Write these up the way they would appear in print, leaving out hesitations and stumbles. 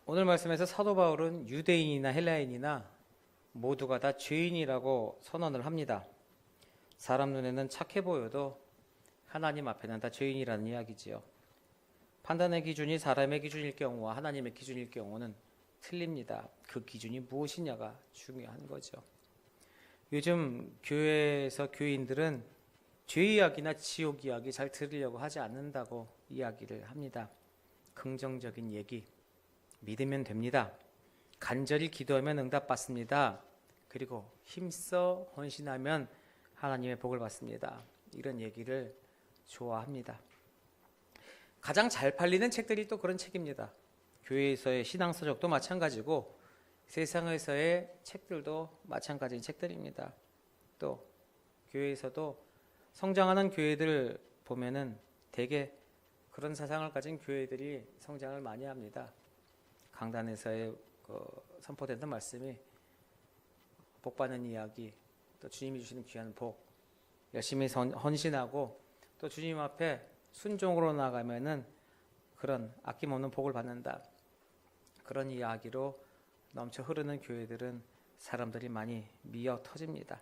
오늘 말씀에서 사도 바울은 유대인이나 헬라인이나 모두가 다 죄인이라고 선언을 합니다. 사람 눈에는 착해 보여도 하나님 앞에는 다 죄인이라는 이야기지요. 판단의 기준이 사람의 기준일 경우와 하나님의 기준일 경우는 틀립니다. 그 기준이 무엇이냐가 중요한 거죠. 요즘 교회에서 교인들은 죄 이야기나 지옥 이야기 잘 들으려고 하지 않는다고 이야기를 합니다. 긍정적인 얘기, 믿으면 됩니다. 간절히 기도하면 응답받습니다. 그리고 힘써 헌신하면 하나님의 복을 받습니다. 이런 얘기를 좋아합니다. 가장 잘 팔리는 책들이 또 그런 책입니다. 교회에서의 신앙서적도 마찬가지고 세상에서의 책들도 마찬가지인 책들입니다. 또 교회에서도 성장하는 교회들 보면은 대개 그런 사상을 가진 교회들이 성장을 많이 합니다. 강단에서의 선포되는 말씀이 복받는 이야기, 또 주님이 주시는 귀한 복, 열심히 헌신하고 또 주님 앞에 순종으로 나가면은 그런 아낌없는 복을 받는다. 그런 이야기로 넘쳐 흐르는 교회들은 사람들이 많이 미어 터집니다.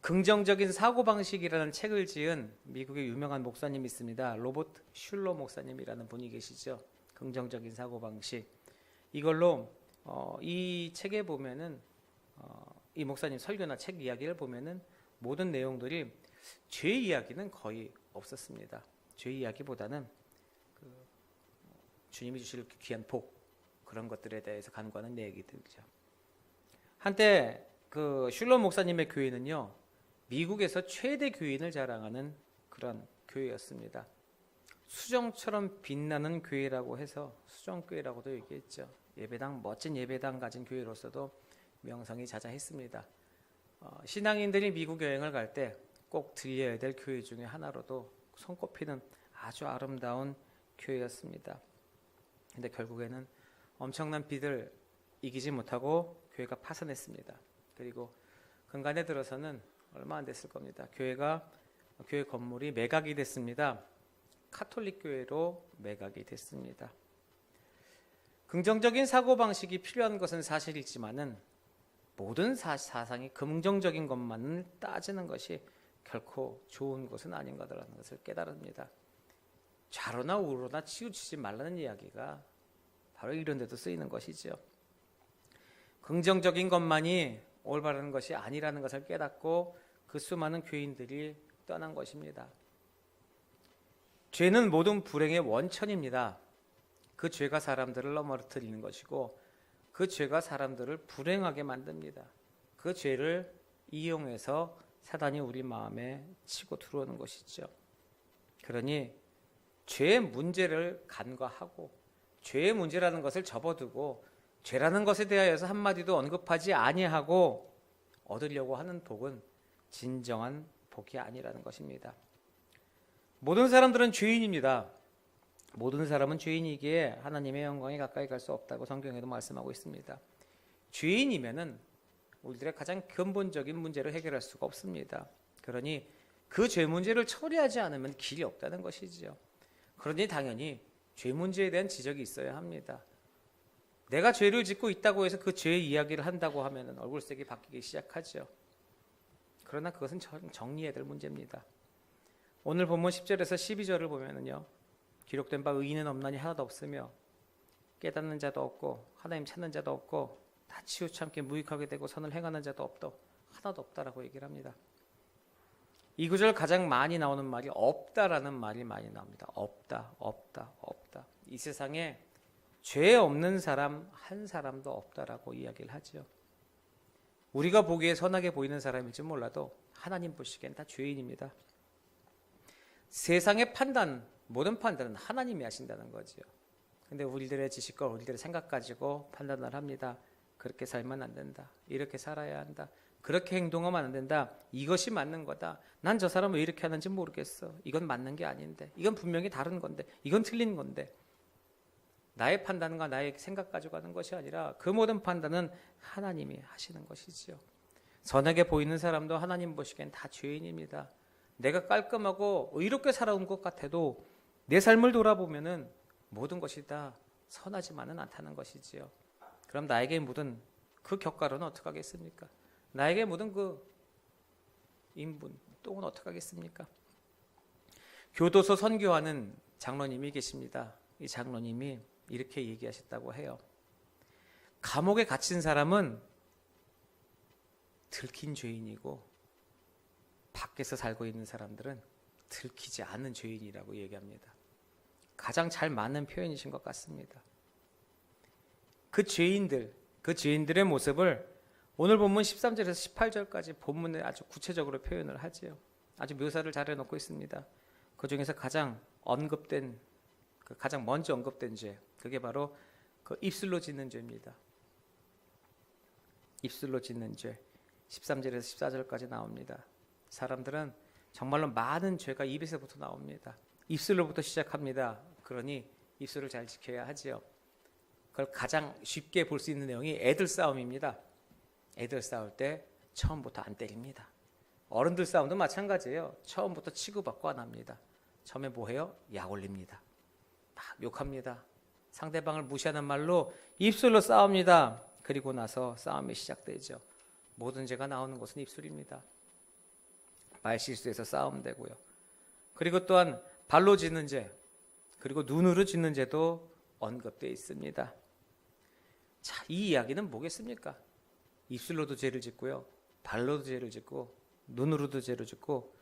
긍정적인 사고방식이라는 책을 지은 미국의 유명한 목사님이 있습니다. 로버트 슐러 목사님이라는 분이 계시죠. 긍정적인 사고방식. 이걸로 이 책에 보면은 이 목사님 설교나 책 이야기를 보면은 모든 내용들이 죄 이야기는 거의 없었습니다. 죄 이야기보다는 주님이 주실 귀한 복, 그런 것들에 대해서 간구하는 얘기들이죠. 한때 그 슐러 목사님의 교회는요, 미국에서 최대 교인을 자랑하는 그런 교회였습니다. 수정처럼 빛나는 교회라고 해서 수정교회라고도 얘기했죠. 예배당, 멋진 예배당 가진 교회로서도 명성이 자자했습니다. 신앙인들이 미국 여행을 갈 때 꼭 들려야 될 교회 중에 하나로도 손꼽히는 아주 아름다운 교회였습니다. 근데 결국에는 엄청난 빚을 이기지 못하고 교회가 파산했습니다. 그리고 근간에 들어서는 얼마 안 됐을 겁니다. 교회 건물이 매각이 됐습니다. 카톨릭 교회로 매각이 됐습니다. 긍정적인 사고방식이 필요한 것은 사실이지만은 모든 사상이 긍정적인 것만을 따지는 것이 결코 좋은 것은 아닌 거라는 것을 깨달습니다. 좌로나 우로나 치우치지 말라는 이야기가 바로 이런 데도 쓰이는 것이죠. 긍정적인 것만이 올바른 것이 아니라는 것을 깨닫고 그 수많은 교인들이 떠난 것입니다. 죄는 모든 불행의 원천입니다. 그 죄가 사람들을 넘어뜨리는 것이고 그 죄가 사람들을 불행하게 만듭니다. 그 죄를 이용해서 사단이 우리 마음에 치고 들어오는 것이죠. 그러니 죄의 문제를 간과하고 죄의 문제라는 것을 접어두고 죄라는 것에 대하여서 한마디도 언급하지 아니하고 얻으려고 하는 복은 진정한 복이 아니라는 것입니다. 모든 사람들은 죄인입니다. 모든 사람은 죄인이기에 하나님의 영광에 가까이 갈 수 없다고 성경에도 말씀하고 있습니다. 죄인이면은 우리들의 가장 근본적인 문제를 해결할 수가 없습니다. 그러니 그 죄 문제를 처리하지 않으면 길이 없다는 것이지요. 그러니 당연히 죄 문제에 대한 지적이 있어야 합니다. 내가 죄를 짓고 있다고 해서 그 죄의 이야기를 한다고 하면 얼굴색이 바뀌기 시작하죠. 그러나 그것은 정리해야 될 문제입니다. 오늘 본문 10절에서 12절을 보면은요, 기록된 바 의인은 없나니 하나도 없으며 깨닫는 자도 없고 하나님 찾는 자도 없고 다 치우참게 무익하게 되고 선을 행하는 자도 하나도 없다라고 얘기를 합니다. 이 구절 가장 많이 나오는 말이 없다라는 말이 많이 나옵니다. 없다, 없다, 없다. 이 세상에 죄 없는 사람 한 사람도 없다라고 이야기를 하죠. 우리가 보기에 선하게 보이는 사람일지 몰라도 하나님 보시기엔 다 죄인입니다. 세상의 판단, 모든 판단은 하나님이 하신다는 거죠. 근데 우리들의 지식과 우리들의 생각 가지고 판단을 합니다. 그렇게 살면 안 된다. 이렇게 살아야 한다. 그렇게 행동하면 안 된다. 이것이 맞는 거다. 난 저 사람 왜 이렇게 하는지 모르겠어. 이건 맞는 게 아닌데. 이건 분명히 다른 건데. 이건 틀린 건데. 나의 판단과 나의 생각 가지고 하는 것이 아니라 그 모든 판단은 하나님이 하시는 것이지요. 선하게 보이는 사람도 하나님 보시기엔 다 죄인입니다. 내가 깔끔하고 의롭게 살아온 것 같아도 내 삶을 돌아보면은 모든 것이 다 선하지만은 않다는 것이지요. 그럼 나에게 묻은 그 격가로는 어떻게 하겠습니까? 나에게 묻은 그 인분, 똥은 어떻게 하겠습니까? 교도소 선교하는 장로님이 계십니다. 이 장로님이 이렇게 얘기하셨다고 해요. 감옥에 갇힌 사람은 들킨 죄인이고 밖에서 살고 있는 사람들은 들키지 않은 죄인이라고 얘기합니다. 가장 잘 맞는 표현이신 것 같습니다. 그 죄인들의 모습을 오늘 본문 13절에서 18절까지 본문에 아주 구체적으로 표현을 하지요. 아주 묘사를 잘 해놓고 있습니다. 그 중에서 가장 먼저 언급된 죄, 그게 바로 그 입술로 짓는 죄입니다. 입술로 짓는 죄, 13절에서 14절까지 나옵니다. 사람들은 정말로 많은 죄가 입에서부터 나옵니다. 입술로부터 시작합니다. 그러니 입술을 잘 지켜야 하지요. 그걸 가장 쉽게 볼 수 있는 내용이 애들 싸움입니다. 애들 싸울 때 처음부터 안 때립니다. 어른들 싸움도 마찬가지예요. 처음부터 치고받고 안 합니다. 처음에 뭐 해요? 약 올립니다. 막 욕합니다. 상대방을 무시하는 말로 입술로 싸웁니다. 그리고 나서 싸움이 시작되죠. 모든 죄가 나오는 곳은 입술입니다. 말실수에서 싸움되고요. 그리고 또한 발로 짓는 죄, 그리고 눈으로 짓는 죄도 언급되어 있습니다. 자, 이 이야기는 뭐겠습니까? 입술로도 죄를 짓고요, 발로도 죄를 짓고, 눈으로도 죄를 짓고,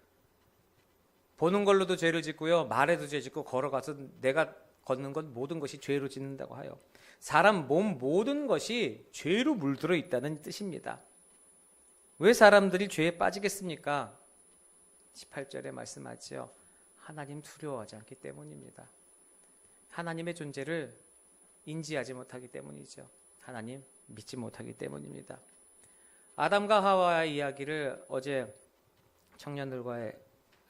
보는 걸로도 죄를 짓고요, 말에도 죄 짓고, 걸어가서 내가 걷는 것 모든 것이 죄로 짓는다고 하여 사람 몸 모든 것이 죄로 물들어 있다는 뜻입니다. 왜 사람들이 죄에 빠지겠습니까? 18절에 말씀하지요. 하나님 두려워하지 않기 때문입니다. 하나님의 존재를 인지하지 못하기 때문이죠. 하나님 믿지 못하기 때문입니다. 아담과 하와의 이야기를 어제 청년들과의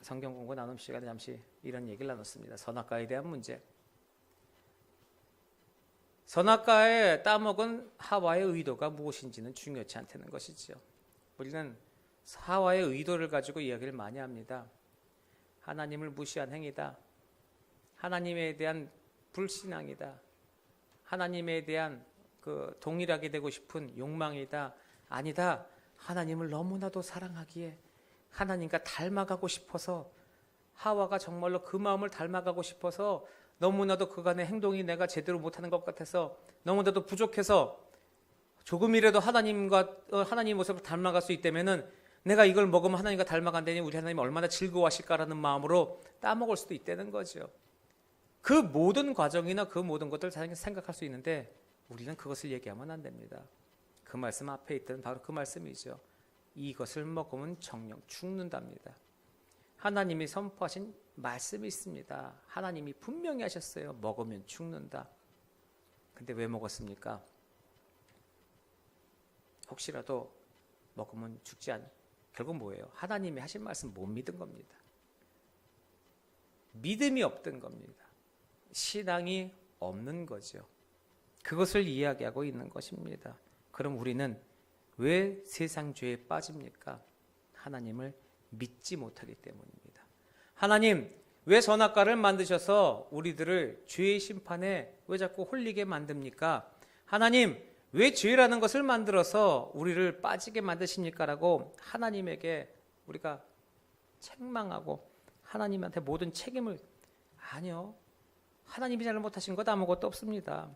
성경 공부 나눔 시간에 잠시 이런 얘기를 나눴습니다. 선악과에 대한 문제. 선악과에 따먹은 하와의 의도가 무엇인지는 중요치 않다는 것이죠. 우리는 하와의 의도를 가지고 이야기를 많이 합니다. 하나님을 무시한 행위다. 하나님에 대한 불신앙이다. 하나님에 대한 그 동일하게 되고 싶은 욕망이다. 아니다. 하나님을 너무나도 사랑하기에 하나님과 닮아가고 싶어서, 하와가 정말로 그 마음을 닮아가고 싶어서, 너무나도 그간의 행동이 내가 제대로 못하는 것 같아서, 너무나도 부족해서 조금이라도 하나님 모습을 닮아갈 수 있다면은 내가 이걸 먹으면 하나님과 닮아간다니 우리 하나님 얼마나 즐거워하실까라는 마음으로 따먹을 수도 있다는 거죠. 그 모든 과정이나 그 모든 것들을 생각할 수 있는데 우리는 그것을 얘기하면 안 됩니다. 그 말씀 앞에 있던 바로 그 말씀이죠. 이것을 먹으면 정령 죽는답니다. 하나님이 선포하신 말씀이 있습니다. 하나님이 분명히 하셨어요. 먹으면 죽는다. 근데 왜 먹었습니까? 혹시라도 먹으면 죽지 않. 결국 뭐예요? 하나님이 하신 말씀 못 믿은 겁니다. 믿음이 없던 겁니다. 신앙이 없는 거죠. 그것을 이야기하고 있는 것입니다. 그럼 우리는 왜 세상 죄에 빠집니까? 하나님을 믿지 못하기 때문입니다. 하나님, 왜 선악과를 만드셔서 우리들을 죄의 심판에 왜 자꾸 홀리게 만듭니까? 하나님, 왜 죄라는 것을 만들어서 우리를 빠지게 만드십니까? 라고 하나님에게 우리가 책망하고 하나님한테 모든 책임을, 아니요, 하나님이 잘못하신 것 아무것도 없습니다.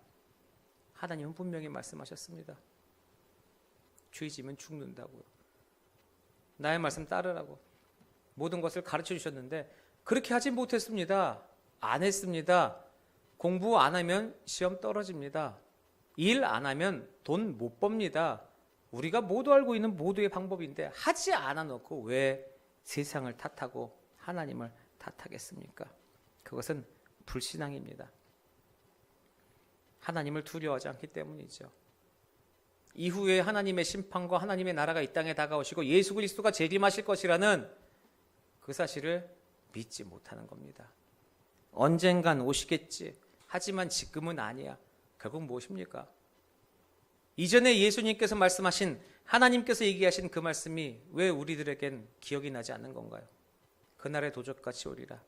하나님은 분명히 말씀하셨습니다. 죄 지면 죽는다고요. 나의 말씀 따르라고 모든 것을 가르쳐 주셨는데 그렇게 하지 못했습니다. 안 했습니다. 공부 안 하면 시험 떨어집니다. 일 안 하면 돈 못 법니다. 우리가 모두 알고 있는 모두의 방법인데 하지 않아 놓고 왜 세상을 탓하고 하나님을 탓하겠습니까? 그것은 불신앙입니다. 하나님을 두려워하지 않기 때문이죠. 이후에 하나님의 심판과 하나님의 나라가 이 땅에 다가오시고 예수 그리스도가 재림하실 것이라는 그 사실을 믿지 못하는 겁니다. 언젠간 오시겠지. 하지만 지금은 아니야. 결국 무엇입니까? 이전에 예수님께서 말씀하신, 하나님께서 얘기하신 그 말씀이 왜 우리들에겐 기억이 나지 않는 건가요? 그날의 도적같이 오리라.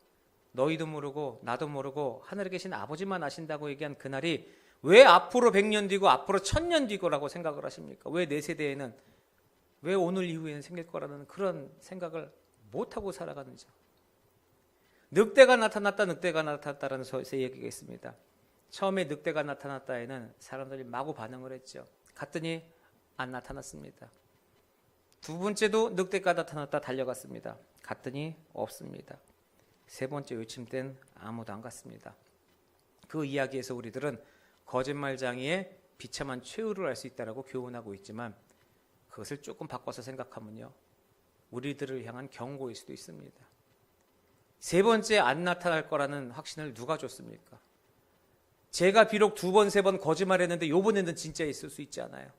너희도 모르고 나도 모르고 하늘에 계신 아버지만 아신다고 얘기한 그날이 왜 앞으로 100년 뒤고 앞으로 1000년 뒤고라고 생각을 하십니까? 왜 내 세대에는, 왜 오늘 이후에는 생길 거라는 그런 생각을 못하고 살아가는지. 늑대가 나타났다, 늑대가 나타났다라는 얘기가 있습니다. 처음에 늑대가 나타났다에는 사람들이 마구 반응을 했죠. 갔더니 안 나타났습니다. 두 번째도 늑대가 나타났다 달려갔습니다. 갔더니 없습니다. 세 번째 외침 땐 아무도 안 갔습니다. 그 이야기에서 우리들은 거짓말장애의 비참한 최후를 알 수 있다고 교훈하고 있지만, 그것을 조금 바꿔서 생각하면요, 우리들을 향한 경고일 수도 있습니다. 세 번째 안 나타날 거라는 확신을 누가 줬습니까? 제가 비록 2번, 3번 거짓말했는데 요번에는 진짜 있을 수 있지 않아요?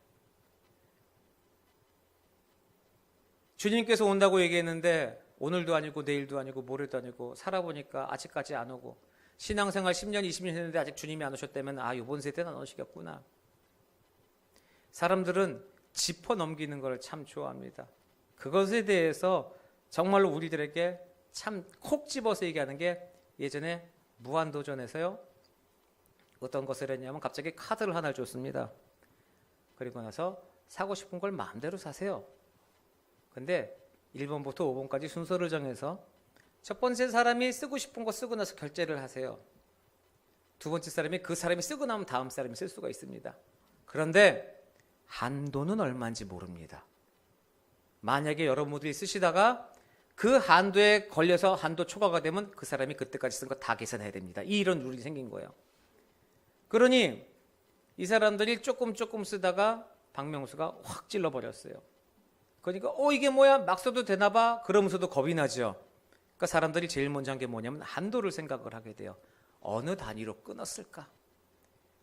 주님께서 온다고 얘기했는데 오늘도 아니고 내일도 아니고 모레도 아니고 살아보니까 아직까지 안 오고, 신앙생활 10년, 20년 했는데 아직 주님이 안 오셨다면 요번 세대는 안 오시겠구나. 사람들은 짚어 넘기는 걸 참 좋아합니다. 그것에 대해서 정말로 우리들에게 참 콕 집어서 얘기하는 게, 예전에 무한도전에서요, 어떤 것을 했냐면 갑자기 카드를 하나를 줬습니다. 그리고 나서 사고 싶은 걸 마음대로 사세요. 근데 1번부터 5번까지 순서를 정해서 첫 번째 사람이 쓰고 싶은 거 쓰고 나서 결제를 하세요. 두 번째 사람이 그 사람이 쓰고 나면 다음 사람이 쓸 수가 있습니다. 그런데 한도는 얼마인지 모릅니다. 만약에 여러분들이 쓰시다가 그 한도에 걸려서 한도 초과가 되면 그 사람이 그때까지 쓴 거 다 계산해야 됩니다. 이런 룰이 생긴 거예요. 그러니 이 사람들이 조금 쓰다가 박명수가 확 찔러버렸어요. 그러니까 이게 뭐야, 막 써도 되나 봐, 그러면서도 겁이 나죠. 그러니까 사람들이 제일 먼저 한 게 뭐냐면 한도를 생각을 하게 돼요. 어느 단위로 끊었을까?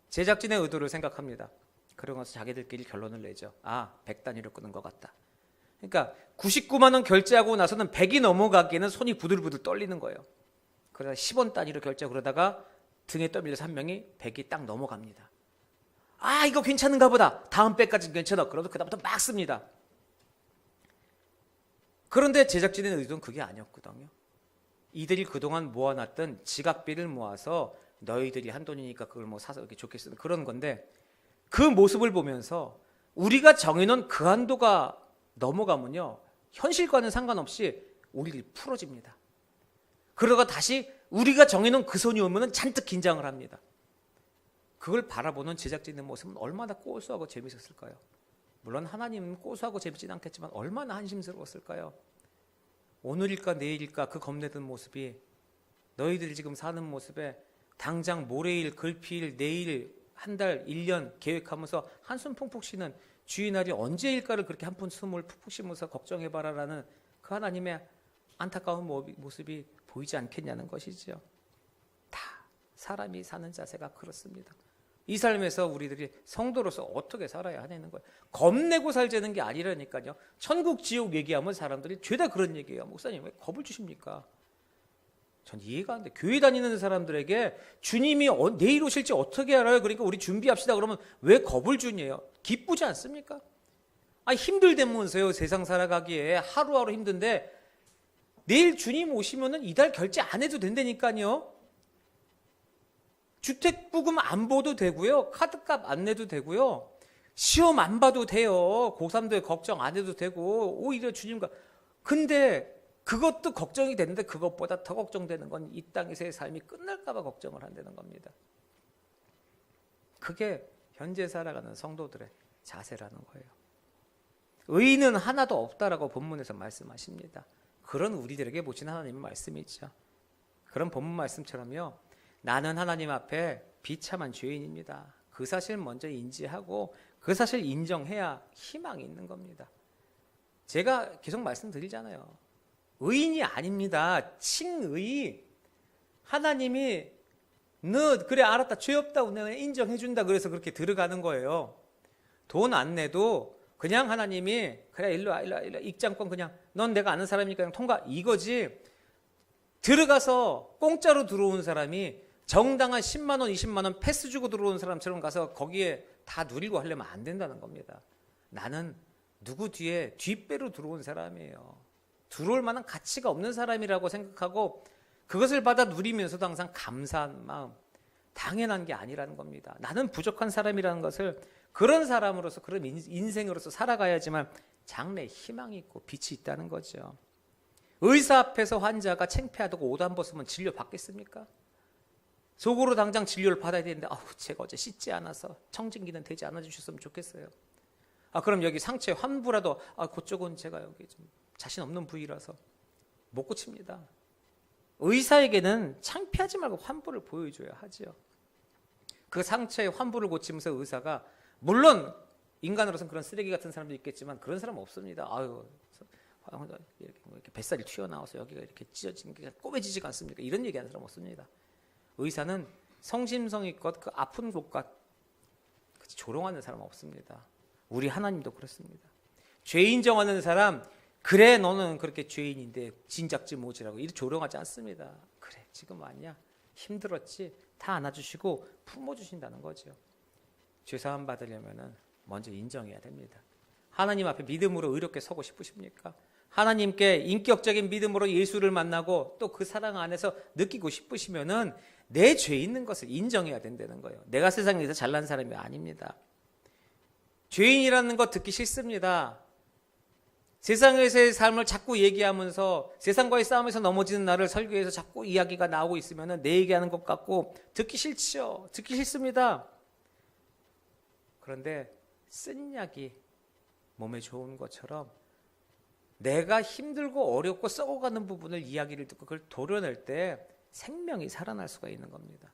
제작진의 의도를 생각합니다. 그러고 나서 자기들끼리 결론을 내죠. 100단위로 끊은 것 같다. 그러니까 99만 원 결제하고 나서는 100이 넘어가기에는 손이 부들부들 떨리는 거예요. 그러다 10원 단위로 결제하고 그러다가 등에 떠밀려서 한 명이 100이 딱 넘어갑니다. 이거 괜찮은가 보다. 다음 배까지는 괜찮아. 그러면 그다음부터 막 씁니다. 그런데 제작진의 의도는 그게 아니었거든요. 이들이 그동안 모아놨던 지각비를 모아서 너희들이 한 돈이니까 그걸 뭐 사서 이렇게 좋게 쓰는 그런 건데, 그 모습을 보면서 우리가 정해놓은 그 한도가 넘어가면요, 현실과는 상관없이 우리를 풀어집니다. 그러다가 다시 우리가 정해놓은 그 손이 오면 잔뜩 긴장을 합니다. 그걸 바라보는 제작진의 모습은 얼마나 고소하고 재밌었을까요? 물론 하나님은 고소하고 재밌진 않겠지만 얼마나 한심스러웠을까요? 오늘일까 내일일까 그 겁내던 모습이 너희들이 지금 사는 모습에 당장 모레일, 글피일, 내일, 한 달, 1년 계획하면서 한숨 푹푹 쉬는 주의 날이 언제일까를 그렇게 한푼 숨을 푹푹 쉬면서 걱정해봐라라는 그 하나님의 안타까운 모습이 보이지 않겠냐는 것이죠. 다 사람이 사는 자세가 그렇습니다. 이 삶에서 우리들이 성도로서 어떻게 살아야 하냐는 거예요. 겁내고 살자는 게 아니라니까요. 천국 지옥 얘기하면 사람들이 죄다 그런 얘기예요. 목사님 왜 겁을 주십니까? 전 이해가 안 돼. 교회 다니는 사람들에게 주님이 내일 오실지 어떻게 알아요? 그러니까 우리 준비합시다 그러면 왜 겁을 주냐요? 기쁘지 않습니까? 힘들다면서요. 세상 살아가기에 하루하루 힘든데 내일 주님 오시면은 이달 결제 안 해도 된다니까요. 주택부금 안 보도 되고요. 카드값 안 내도 되고요. 시험 안 봐도 돼요. 고3도 걱정 안 해도 되고 오히려 주님과. 근데 그것도 걱정이 되는데 그것보다 더 걱정되는 건 이 땅에서의 삶이 끝날까 봐 걱정을 한다는 겁니다. 그게 현재 살아가는 성도들의 자세라는 거예요. 의인은 하나도 없다라고 본문에서 말씀하십니다. 그런 우리들에게 보신 하나님의 말씀이죠. 그런 본문 말씀처럼요. 나는 하나님 앞에 비참한 죄인입니다. 그 사실 먼저 인지하고 그 사실 인정해야 희망이 있는 겁니다. 제가 계속 말씀드리잖아요. 의인이 아닙니다. 칭의. 하나님이 너 그래 알았다. 죄 없다고 내가 인정해준다. 그래서 그렇게 들어가는 거예요. 돈 안 내도 그냥 하나님이 그래 일로 와 입장권 그냥 넌 내가 아는 사람이니까 그냥 통과 이거지. 들어가서 공짜로 들어온 사람이 정당한 10만 원, 20만 원 패스 주고 들어온 사람처럼 가서 거기에 다 누리고 하려면 안 된다는 겁니다. 나는 누구 뒤에 뒷배로 들어온 사람이에요. 들어올 만한 가치가 없는 사람이라고 생각하고 그것을 받아 누리면서도 항상 감사한 마음, 당연한 게 아니라는 겁니다. 나는 부족한 사람이라는 것을 그런 사람으로서 그런 인생으로서 살아가야지만 장래에 희망이 있고 빛이 있다는 거죠. 의사 앞에서 환자가 창피하다고 옷 안 벗으면 진료 받겠습니까? 속으로 당장 진료를 받아야 되는데 제가 어제 씻지 않아서 청진기는 되지 않아 주셨으면 좋겠어요. 그럼 여기 상처에 환부라도 그쪽은 제가 여기 좀 자신 없는 부위라서 못 고칩니다. 의사에게는 창피하지 말고 환부를 보여줘야 하죠. 그 상처에 환부를 고치면서 의사가 물론 인간으로서는 그런 쓰레기 같은 사람도 있겠지만 그런 사람은 없습니다. 이렇게 뱃살이 튀어나와서 여기가 이렇게 찢어지는 게 꼬매지지가 않습니까? 이런 얘기하는 사람 없습니다. 의사는 성심성의껏 그 아픈 곳과 조롱하는 사람 없습니다. 우리 하나님도 그렇습니다. 죄 인정하는 사람, 그래 너는 그렇게 죄인인데 진작지 모지라고 이렇게 조롱하지 않습니다. 그래 지금 왔냐? 힘들었지? 다 안아주시고 품어주신다는 거죠. 죄사함 받으려면 먼저 인정해야 됩니다. 하나님 앞에 믿음으로 의롭게 서고 싶으십니까? 하나님께 인격적인 믿음으로 예수를 만나고 또 그 사랑 안에서 느끼고 싶으시면은 내 죄 있는 것을 인정해야 된다는 거예요. 내가 세상에서 잘난 사람이 아닙니다. 죄인이라는 거 듣기 싫습니다. 세상에서의 삶을 자꾸 얘기하면서 세상과의 싸움에서 넘어지는 나를 설교해서 자꾸 이야기가 나오고 있으면 내 얘기하는 것 같고 듣기 싫죠. 듣기 싫습니다. 그런데 쓴 약이 몸에 좋은 것처럼 내가 힘들고 어렵고 썩어가는 부분을 이야기를 듣고 그걸 도려낼 때 생명이 살아날 수가 있는 겁니다.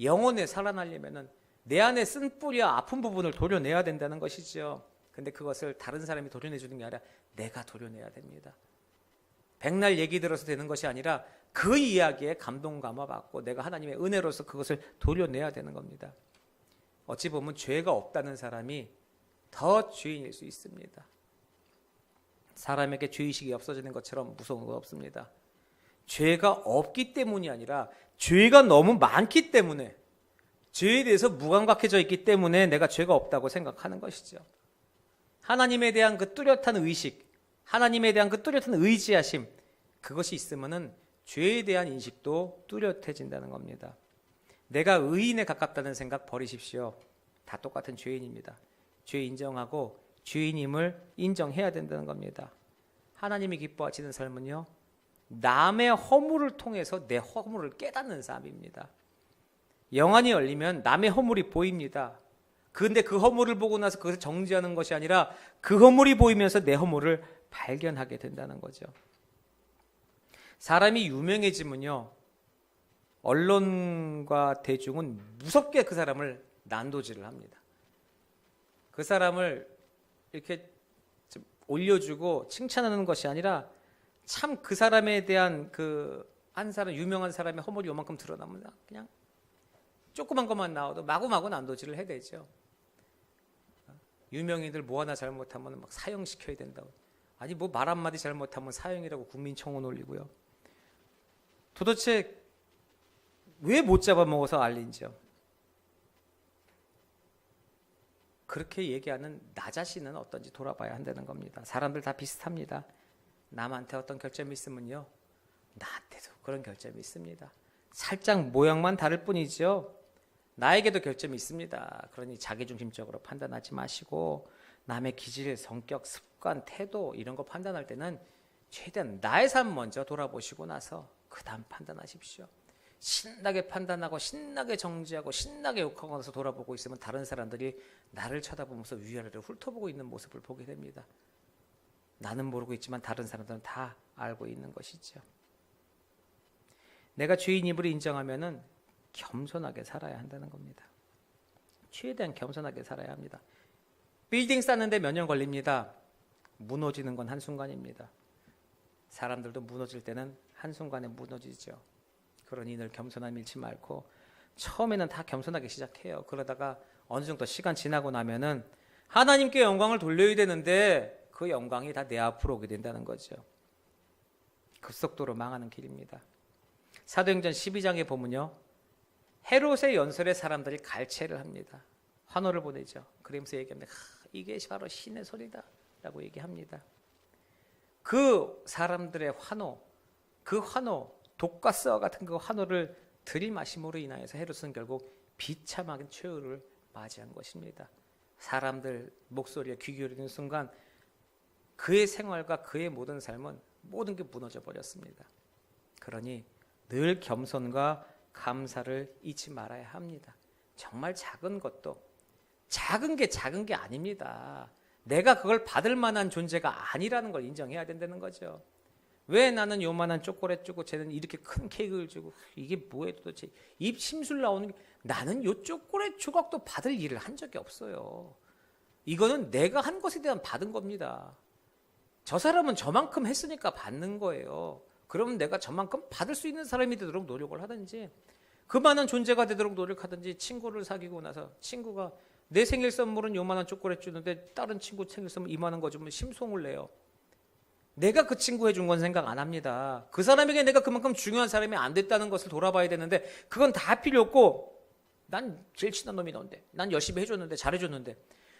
영혼에 살아나려면 내 안에 쓴 뿌리와 아픈 부분을 도려내야 된다는 것이죠. 근데 그것을 다른 사람이 도려내 주는 게 아니라 내가 도려내야 됩니다. 백날 얘기 들어서 되는 것이 아니라 그 이야기에 감동 감화 받고 내가 하나님의 은혜로서 그것을 도려내야 되는 겁니다. 어찌 보면 죄가 없다는 사람이 더 죄인일 수 있습니다. 사람에게 죄의식이 없어지는 것처럼 무서운 건 없습니다. 죄가 없기 때문이 아니라 죄가 너무 많기 때문에 죄에 대해서 무감각해져 있기 때문에 내가 죄가 없다고 생각하는 것이죠. 하나님에 대한 그 뚜렷한 의식, 하나님에 대한 그 뚜렷한 의지하심, 그것이 있으면은 죄에 대한 인식도 뚜렷해진다는 겁니다. 내가 의인에 가깝다는 생각 버리십시오. 다 똑같은 죄인입니다. 죄 인정하고 죄인임을 인정해야 된다는 겁니다. 하나님이 기뻐하시는 삶은요, 남의 허물을 통해서 내 허물을 깨닫는 삶입니다. 영안이 열리면 남의 허물이 보입니다. 그런데 그 허물을 보고 나서 그것을 정지하는 것이 아니라 그 허물이 보이면서 내 허물을 발견하게 된다는 거죠. 사람이 유명해지면요, 언론과 대중은 무섭게 그 사람을 난도질을 합니다. 그 사람을 이렇게 좀 올려주고 칭찬하는 것이 아니라 참 그 사람에 대한 그 한 사람, 유명한 사람의 허물이 요만큼 드러나면 그냥 조그만 것만 나와도 마구마구 난도질을 해대죠. 유명인들 뭐 하나 잘못하면 막 사형시켜야 된다고. 아니 뭐 말 한마디 잘못하면 사형이라고 국민청원 올리고요. 도대체 왜 못 잡아먹어서 알린지요? 그렇게 얘기하는 나 자신은 어떤지 돌아봐야 한다는 겁니다. 사람들 다 비슷합니다. 남한테 어떤 결점이 있으면요, 나한테도 그런 결점이 있습니다. 살짝 모양만 다를 뿐이죠. 나에게도 결점이 있습니다. 그러니 자기중심적으로 판단하지 마시고 남의 기질, 성격, 습관, 태도 이런 거 판단할 때는 최대한 나의 삶 먼저 돌아보시고 나서 그 다음 판단하십시오. 신나게 판단하고 신나게 정지하고 신나게 욕하고 나서 돌아보고 있으면 다른 사람들이 나를 쳐다보면서 위아래를 훑어보고 있는 모습을 보게 됩니다. 나는 모르고 있지만 다른 사람들은 다 알고 있는 것이죠. 내가 죄인임을 인정하면은 겸손하게 살아야 한다는 겁니다. 최대한 겸손하게 살아야 합니다. 빌딩 쌓는데 몇 년 걸립니다. 무너지는 건 한순간입니다. 사람들도 무너질 때는 한순간에 무너지죠. 그러니 늘 겸손함 잃지 말고 처음에는 다 겸손하게 시작해요. 그러다가 어느 정도 시간 지나고 나면은 하나님께 영광을 돌려야 되는데 그 영광이 다 내 앞으로 오게 된다는 거죠. 급속도로 망하는 길입니다. 사도행전 12장에 보면요, 헤롯의 연설에 사람들이 갈채를 합니다. 환호를 보내죠. 그러면서 얘기합니다. 이게 바로 신의 소리다 라고 얘기합니다. 그 사람들의 환호, 그 환호, 독과 쇠와 같은 그 환호를 들이마심으로 인하여서 헤롯은 결국 비참한 최후를 맞이한 것입니다. 사람들 목소리에 귀 기울이는 순간 그의 생활과 그의 모든 삶은 모든 게 무너져 버렸습니다. 그러니 늘 겸손과 감사를 잊지 말아야 합니다. 정말 작은 것도 작은 게 아닙니다. 내가 그걸 받을 만한 존재가 아니라는 걸 인정해야 된다는 거죠. 왜 나는 요만한 초콜릿 주고 쟤는 이렇게 큰 케이크를 주고 이게 뭐예요 도대체. 입 심술 나오는 게 나는 요 초콜릿 조각도 받을 일을 한 적이 없어요. 이거는 내가 한 것에 대한 받은 겁니다. 저 사람은 저만큼 했으니까 받는 거예요. 그러면 내가 저만큼 받을 수 있는 사람이 되도록 노력을 하든지 그만한 존재가 되도록 노력하든지 친구를 사귀고 나서 친구가 내 생일 선물은 요만한 초콜릿 주는데 다른 친구 생일 선물 이만한 거 주면 심송을 내요. 내가 그 친구 해준 건 생각 안 합니다. 그 사람에게 내가 그만큼 중요한 사람이 안 됐다는 것을 돌아봐야 되는데 그건 다 필요 없고 난 제일 친한 놈이 넌데 난 열심히 해줬는데 잘해줬는데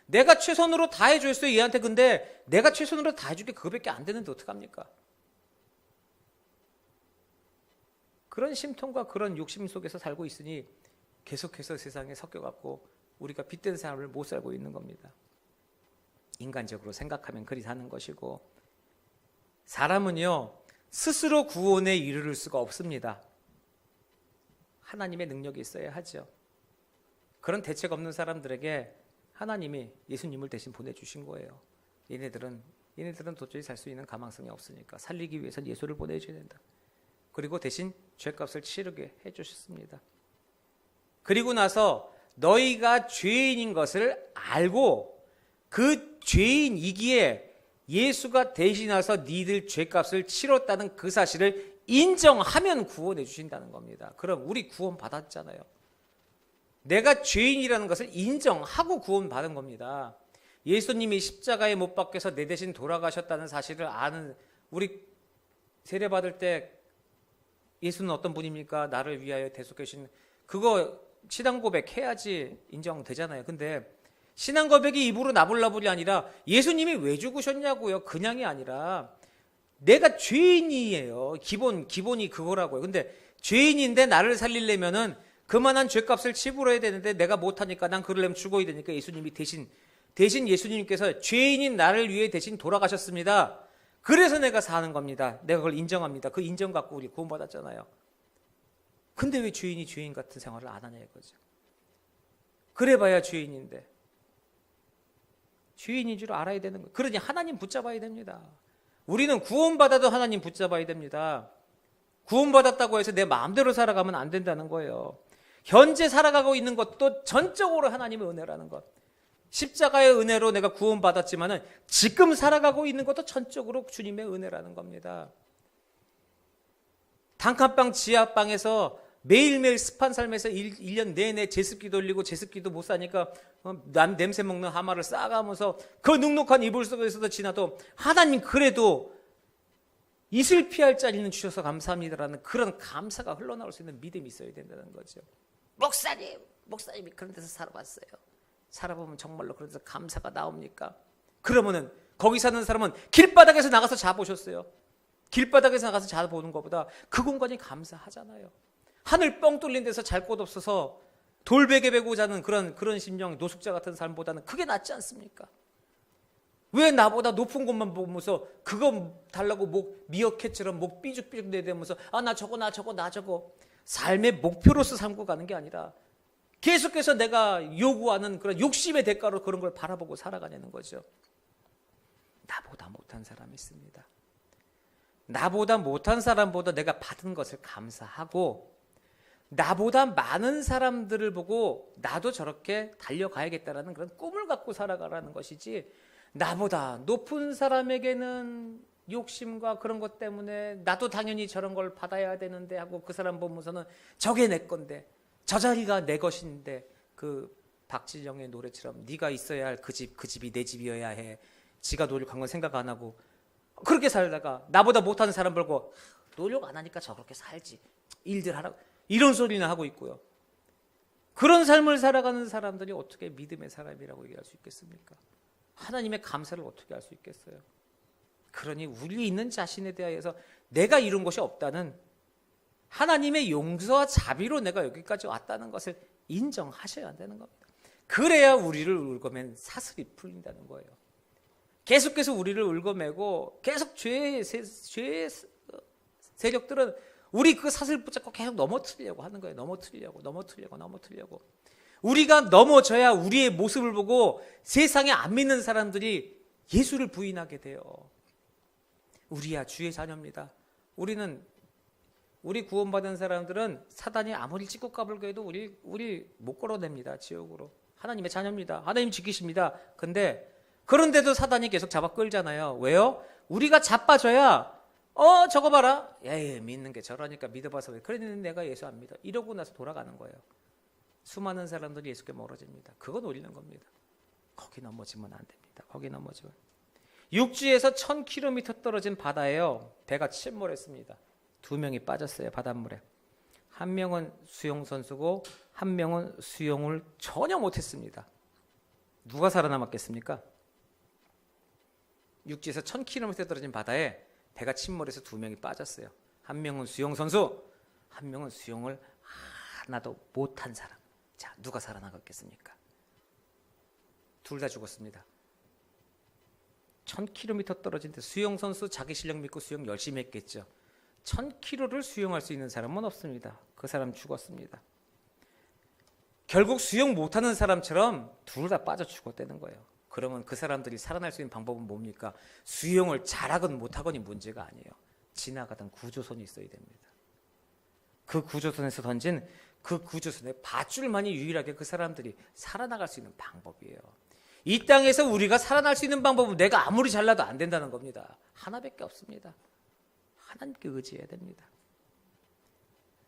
내가 최선으로 다 해줬어요 얘한테. 근데 내가 최선으로 다 해준 게 그거밖에 안 되는데 어떡합니까? 그런 심통과 그런 욕심 속에서 살고 있으니 계속해서 세상에 섞여갖고 우리가 빗된 삶을 못 살고 있는 겁니다. 인간적으로 생각하면 그리 사는 것이고 사람은요 스스로 구원에 이르를 수가 없습니다. 하나님의 능력이 있어야 하죠. 그런 대책 없는 사람들에게 하나님이 예수님을 대신 보내주신 거예요. 얘네들은 도저히 살 수 있는 가망성이 없으니까 살리기 위해서는 예수를 보내줘야 된다. 그리고 대신 죄값을 치르게 해주셨습니다. 그리고 나서 너희가 죄인인 것을 알고 그 죄인이기에 예수가 대신해서 니들 죄값을 치렀다는 그 사실을 인정하면 구원해 주신다는 겁니다. 그럼 우리 구원 받았잖아요. 내가 죄인이라는 것을 인정하고 구원 받은 겁니다. 예수님이 십자가에 못 박혀서 내 대신 돌아가셨다는 사실을 아는 우리 세례 받을 때 예수는 어떤 분입니까? 나를 위하여 대속하신 그거 신앙 고백해야지 인정되잖아요. 근데 신앙 고백이 입으로 나불나불이 아니라 예수님이 왜 죽으셨냐고요. 그냥이 아니라 내가 죄인이에요. 기본이 그거라고요. 근데 죄인인데 나를 살리려면은 그만한 죄값을 치불어야 되는데 내가 못하니까 난 그러려면 죽어야 되니까 예수님이 대신 예수님께서 죄인인 나를 위해 대신 돌아가셨습니다. 그래서 내가 사는 겁니다. 내가 그걸 인정합니다. 그 인정 갖고 우리 구원받았잖아요. 근데 왜 죄인이 죄인 같은 생활을 안 하냐 이거죠. 그래봐야 죄인인데. 죄인인 줄 알아야 되는 거예요. 그러니 하나님 붙잡아야 됩니다. 우리는 구원받아도 하나님 붙잡아야 됩니다. 구원받았다고 해서 내 마음대로 살아가면 안 된다는 거예요. 현재 살아가고 있는 것도 전적으로 하나님의 은혜라는 것. 십자가의 은혜로 내가 구원받았지만은 지금 살아가고 있는 것도 전적으로 주님의 은혜라는 겁니다. 단칸방 지하방에서 매일매일 습한 삶에서 1년 내내 제습기도 올리고 제습기도 못 사니까 남 냄새 먹는 하마를 싸가면서 그 눅눅한 이불 속에서도 지나도 하나님 그래도 이슬 피할 자리는 주셔서 감사합니다라는 그런 감사가 흘러나올 수 있는 믿음이 있어야 된다는 거죠. 목사님이 그런 데서 살아봤어요. 살아보면 정말로 그런 데서 감사가 나옵니까? 그러면은 거기 사는 사람은 길바닥에서 나가서 자보셨어요. 길바닥에서 나가서 자보는 것보다 그 공간이 감사하잖아요. 하늘 뻥 뚫린 데서 잘 곳 없어서 돌베개 베고 자는 그런 심령, 노숙자 같은 삶보다는 그게 낫지 않습니까? 왜 나보다 높은 곳만 보면서 그거 달라고 목 미어캣처럼 목 삐죽삐죽 내대면서 나 저거 삶의 목표로서 삼고 가는 게 아니라 계속해서 내가 요구하는 그런 욕심의 대가로 그런 걸 바라보고 살아가냐는 거죠. 나보다 못한 사람이 있습니다. 나보다 못한 사람보다 내가 받은 것을 감사하고 나보다 많은 사람들을 보고 나도 저렇게 달려가야겠다라는 그런 꿈을 갖고 살아가라는 것이지 나보다 높은 사람에게는 욕심과 그런 것 때문에 나도 당연히 저런 걸 받아야 되는데 하고 그 사람 보면서는 저게 내 건데 저 자리가 내 것인데 그 박진영의 노래처럼 네가 있어야 할 그 집이 내 집이어야 해. 지가 노력한 건 생각 안 하고 그렇게 살다가 나보다 못하는 사람 보고 노력 안 하니까 저렇게 살지. 일들 하라고. 이런 소리는 하고 있고요. 그런 삶을 살아가는 사람들이 어떻게 믿음의 사람이라고 얘기할 수 있겠습니까? 하나님의 감사를 어떻게 할 수 있겠어요? 그러니 우리 있는 자신에 대하여서 내가 이룬 것이 없다는 하나님의 용서와 자비로 내가 여기까지 왔다는 것을 인정하셔야 한다는 겁니다. 그래야 우리를 얽어맨 사슬이 풀린다는 거예요. 계속해서 우리를 얽어매고 계속 죄의 세력들은 우리 그 사슬 붙잡고 계속 넘어뜨리려고 하는 거예요. 넘어뜨리려고. 우리가 넘어져야 우리의 모습을 보고 세상에 안 믿는 사람들이 예수를 부인하게 돼요. 우리야 주의 자녀입니다. 우리 구원받은 사람들은 사단이 아무리 찢고 까불고 해도 우리 못 걸어냅니다. 지옥으로. 하나님의 자녀입니다. 하나님 지키십니다. 그런데도 사단이 계속 잡아 끌잖아요. 왜요? 우리가 자빠져야 저거 봐라. 믿는 게 저러니까 믿어봐서 왜 그랬는데 내가 예수 안 믿어. 이러고 나서 돌아가는 거예요. 수많은 사람들이 예수께 멀어집니다. 그거 노리는 겁니다. 거기 넘어지면 안 됩니다. 거기 넘어지면. 육지에서 1000km 떨어진 바다에요. 배가 침몰했습니다. 2명이 빠졌어요. 바닷물에. 한 명은 수영 선수고 한 명은 수영을 전혀 못했습니다. 누가 살아남았겠습니까? 육지에서 1000km 떨어진 바다에 배가 침몰해서 2명이 빠졌어요. 한 명은 수영 선수, 한 명은 수영을 하나도 못한 사람. 자, 누가 살아남았겠습니까? 둘 다 죽었습니다. 1000km 떨어진 데 수영 선수 자기 실력 믿고 수영 열심히 했겠죠. 1000km를 수영할 수 있는 사람은 없습니다. 그 사람 죽었습니다. 결국 수영 못하는 사람처럼 둘 다 빠져 죽었다는 거예요. 그러면 그 사람들이 살아날 수 있는 방법은 뭡니까? 수영을 잘하건 못하건이 문제가 아니에요. 지나가던 구조선이 있어야 됩니다. 그 구조선에서 던진 그 구조선의 밧줄만이 유일하게 그 사람들이 살아나갈 수 있는 방법이에요. 이 땅에서 우리가 살아날 수 있는 방법은 내가 아무리 잘나도 안 된다는 겁니다. 하나밖에 없습니다. 하나님께 의지해야 됩니다.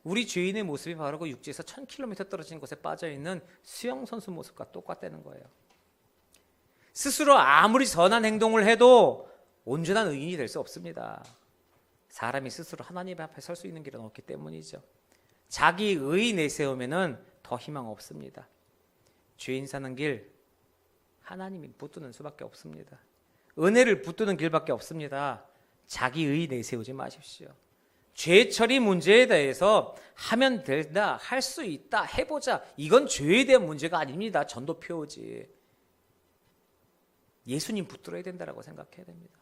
우리 죄인의 모습이 바로 그 육지에서 1000km 떨어진 곳에 빠져있는 수영선수 모습과 똑같다는 거예요. 스스로 아무리 선한 행동을 해도 온전한 의인이 될 수 없습니다. 사람이 스스로 하나님 앞에 설 수 있는 길은 없기 때문이죠. 자기 의 내세우면은 더 희망 없습니다. 죄인 사는 길 하나님이 붙드는 수밖에 없습니다. 은혜를 붙드는 길밖에 없습니다. 자기 의 내세우지 마십시오. 죄 처리 문제에 대해서 하면 된다, 할 수 있다, 해보자. 이건 죄에 대한 문제가 아닙니다. 전도표지. 예수님 붙들어야 된다고 생각해야 됩니다.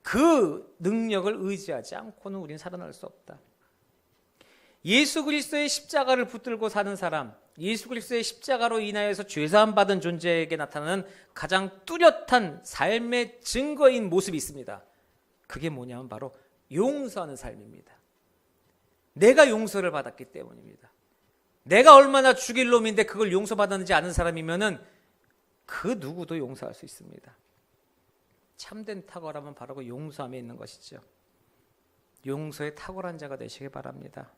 그 능력을 의지하지 않고는 우리는 살아날 수 없다. 예수 그리스도의 십자가를 붙들고 사는 사람, 예수 그리스도의 십자가로 인하여서 죄사함 받은 존재에게 나타나는 가장 뚜렷한 삶의 증거인 모습이 있습니다. 그게 뭐냐면 바로 용서하는 삶입니다. 내가 용서를 받았기 때문입니다. 내가 얼마나 죽일 놈인데 그걸 용서받았는지 아는 사람이면은 그 누구도 용서할 수 있습니다. 참된 탁월함은 바로 그 용서함에 있는 것이죠. 용서에 탁월한 자가 되시길 바랍니다.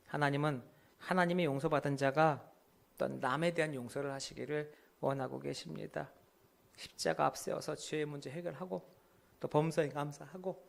하나님은 하나님의 용서받은 자가 또 남에 대한 용서를 하시기를 원하고 계십니다. 십자가 앞세워서 죄의 문제 해결하고 또 범사에 감사하고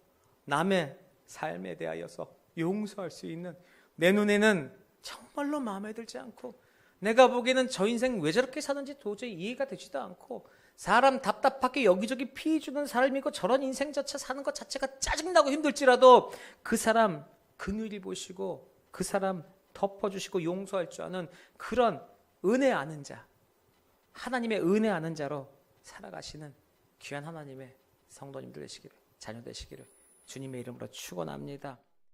남의 삶에 대하여서 용서할 수 있는, 내 눈에는 정말로 마음에 들지 않고 내가 보기에는 저 인생 왜 저렇게 사는지 도저히 이해가 되지도 않고 사람 답답하게 여기저기 피해 주는 삶이고 저런 인생 자체 사는 것 자체가 짜증나고 힘들지라도 그 사람 긍휼히 보시고 그 사람 덮어주시고 용서할 줄 아는 그런 은혜 아는 자, 하나님의 은혜 아는 자로 살아가시는 귀한 하나님의 성도님들 되시기를, 자녀 되시기를 주님의 이름으로 축원합니다.